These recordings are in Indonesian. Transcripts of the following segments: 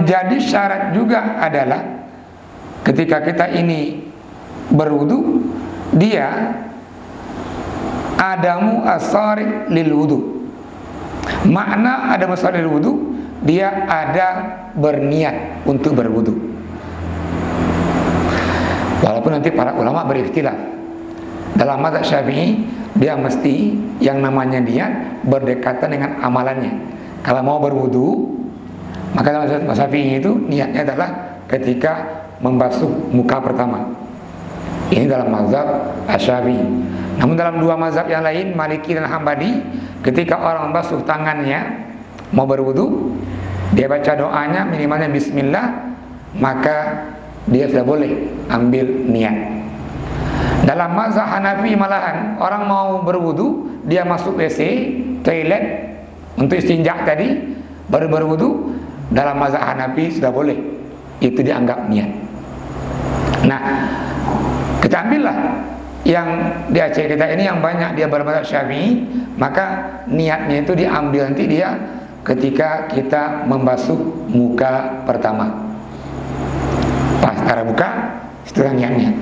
menjadi syarat juga adalah ketika kita ini berwudu, dia adamu as-sari' lil wudu. Makna adamu as-sari' lil wudu, dia ada berniat untuk berwudu. Walaupun nanti para ulama berikhtilaf. Dalam mazhab Syafi'i, dia mesti yang namanya niat berdekatan dengan amalannya. Kalau mau berwudu, maka dalam mazhab Syafi'i itu niatnya adalah ketika membasuh muka pertama. Ini dalam mazhab Syafi'i. Namun dalam dua mazhab yang lain, Maliki dan Hambali, ketika orang membasuh tangannya mau berwudu, dia baca doanya minimalnya bismillah, maka dia sudah boleh ambil niat. Dalam mazhab Hanafi malahan, orang mau berwudu, dia masuk WC, toilet untuk istinja tadi, baru berwudu. Dalam mazhab Hanafi sudah boleh, itu dianggap niat. Nah, kita ambillah yang di Aceh kita ini yang banyak dia bermazhab Syafi'i, maka niatnya itu diambil nanti dia ketika kita membasuh muka pertama. Pas arah muka, setelah niatnya.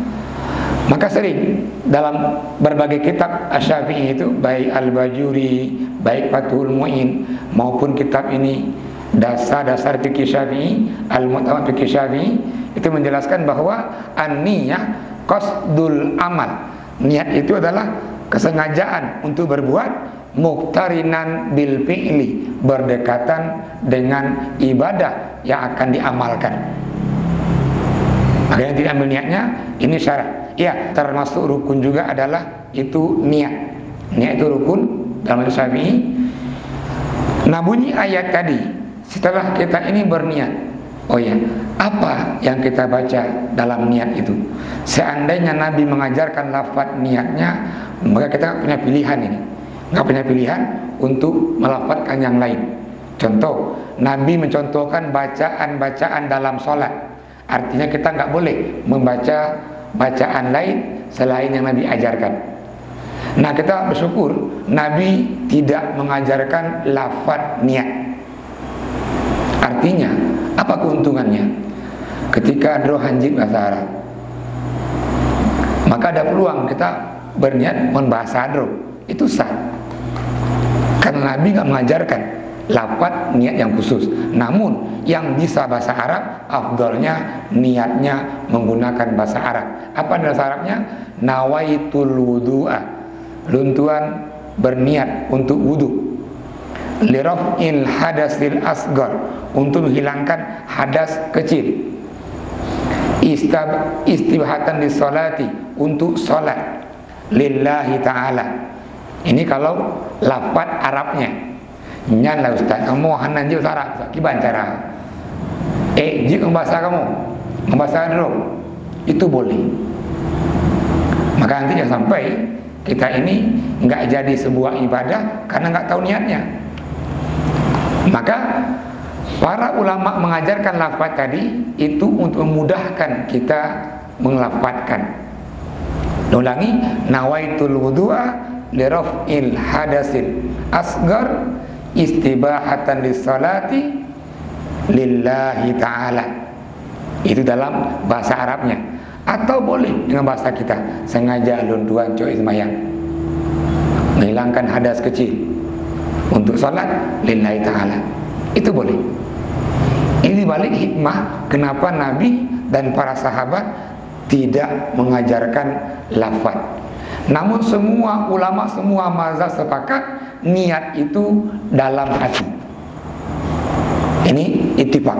Maka sering dalam berbagai kitab Asy-Syafi'i itu, baik Al-Bajuri, baik Fathul Mu'in, maupun kitab ini dasar-dasar fikih Syafi'i, Al-Mu'tamad fikih Syafi'i, itu menjelaskan bahwa an-niyah qasdul amal. Niat itu adalah kesengajaan untuk berbuat, muqtarinan bil fi'li, berdekatan dengan ibadah yang akan diamalkan. Makanya tidak ambil niatnya, ini syarat. Ya, termasuk rukun juga adalah itu niat. Niat itu rukun dalam mazhab Syafi'i. Nah, bunyi ayat tadi, setelah kita ini berniat, oh ya, apa yang kita baca dalam niat itu? Seandainya Nabi mengajarkan lafaz niatnya, maka kita nggak punya pilihan ini, nggak punya pilihan untuk melafazkan yang lain. Contoh, Nabi mencontohkan bacaan-bacaan dalam sholat. Artinya kita nggak boleh membaca bacaan lain selain yang Nabi ajarkan. Nah, kita bersyukur Nabi tidak mengajarkan lafaz niat. Artinya apa keuntungannya? Ketika ada hanjit bahasa Arab, maka ada peluang kita berniat membahasa adro, itu sah. Karena Nabi nggak mengajarkan lafaz niat yang khusus. Namun yang bisa bahasa Arab, afdalnya niatnya menggunakan bahasa Arab. Apa bahasa Arabnya? Nawaitul wudu'a, luntuan berniat untuk wudu. Liraf'il hadasil asgar, untuk menghilangkan hadas kecil. Istibahatan di sholati, untuk sholat lillahi ta'ala. Ini kalau lafaz Arabnya. Nyala Ustaz, kamu hanan je Arab, kiban cara. Jika bahasa kamu, bahasa dulu, itu boleh. Maka nanti jangan sampai kita ini nggak jadi sebuah ibadah karena nggak tahu niatnya. Maka para ulama mengajarkan lafaz tadi itu untuk memudahkan kita melafazkan. Ulangi, nawaitul wudu'a liraf'il hadasil asgar istibahatan lissalati lillahi ta'ala. Itu dalam bahasa Arabnya. Atau boleh dengan bahasa kita, sengaja lunduan coy semayang, menghilangkan hadas kecil untuk salat lillahi ta'ala, itu boleh. Ini balik hikmah kenapa Nabi dan para sahabat tidak mengajarkan lafaz. Namun semua ulama, semua mazhab sepakat niat itu dalam hati. Ini ittifaq,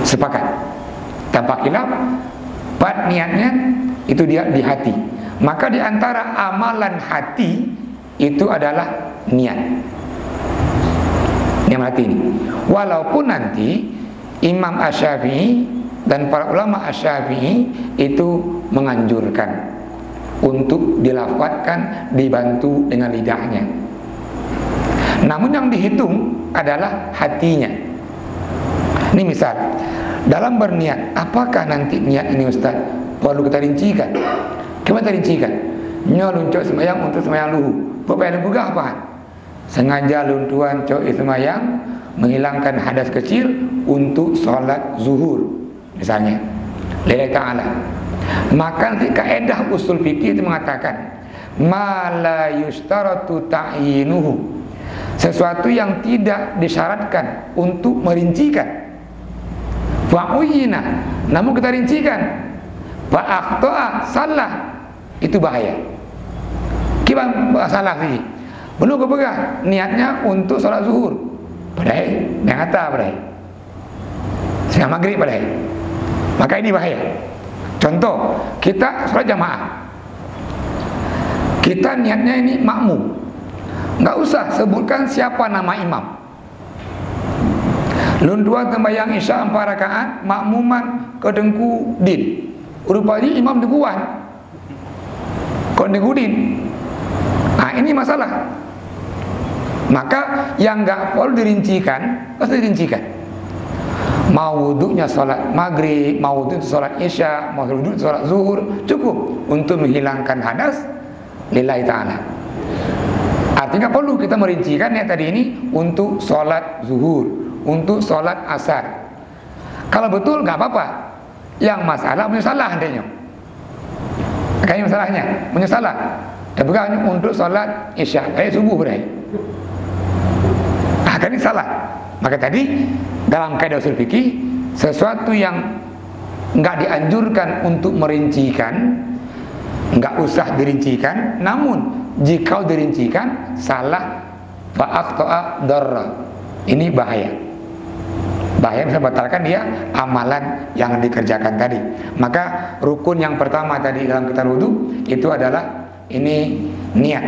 sepakat tanpa khilaf. Pada niatnya itu dia di hati. Maka di antara amalan hati itu adalah niat. Niat hati ini. Walaupun nanti Imam Asy-Syafi'i dan para ulama Asy-Syafi'i itu menganjurkan untuk dilafadzkan dibantu dengan lidahnya. Namun yang dihitung adalah hatinya. Ini misal, dalam berniat, apakah nanti niat ini Ustaz perlu kita rincikan? Kita rincikan. Nyo luncuk semayang untuk semayang luhu. Bapak yang buka apaan? sengaja luntuan cok ismayang menghilangkan hadas kecil untuk sholat zuhur misalnya lillahi ta'ala, maka nanti kaedah usul fikih itu mengatakan ma la yustaratu ta'yinuhu, sesuatu yang tidak disyaratkan untuk merincikan, fa'uyina, namun kita rincikan, fa'akhto'a, salah, itu bahaya. Kita salah sih, belum kepegah niatnya untuk sholat zuhur, padahal yang kata padahal setengah maghrib padahal, maka ini bahaya. Contoh, kita sholat jamaah, kita niatnya ini makmum, nggak usah sebutkan siapa nama imam. Lunduan tembayang isya 4 rakaat, makmuman kedengku din, rupanya imam dengkuan kok dengku din. Nah ini masalah. Maka yang nggak perlu dirincikan harus dirincikan. Mau wudhunya sholat maghrib, mau wudhu sholat isya, mau wudhu sholat zuhur, cukup untuk menghilangkan hadas lillahi ta'ala. Artinya perlu kita merincikan ya tadi ini untuk sholat zuhur, untuk sholat asar. Kalau betul nggak apa-apa. Yang masalah menyesalah adanya. Kayaknya masalahnya menyesalah. Dan bukan untuk sholat isya, kayak subuh berarti. Nah, kan ini salah. Maka tadi dalam kaidah usul fikih, sesuatu yang nggak dianjurkan untuk merincikan, nggak usah dirincikan. Namun jika dirincikan salah, fa'akhto'a darra, ini bahaya. Bahaya bisa batalkan dia amalan yang dikerjakan tadi. Maka rukun yang pertama tadi dalam kita wudu itu adalah ini niat.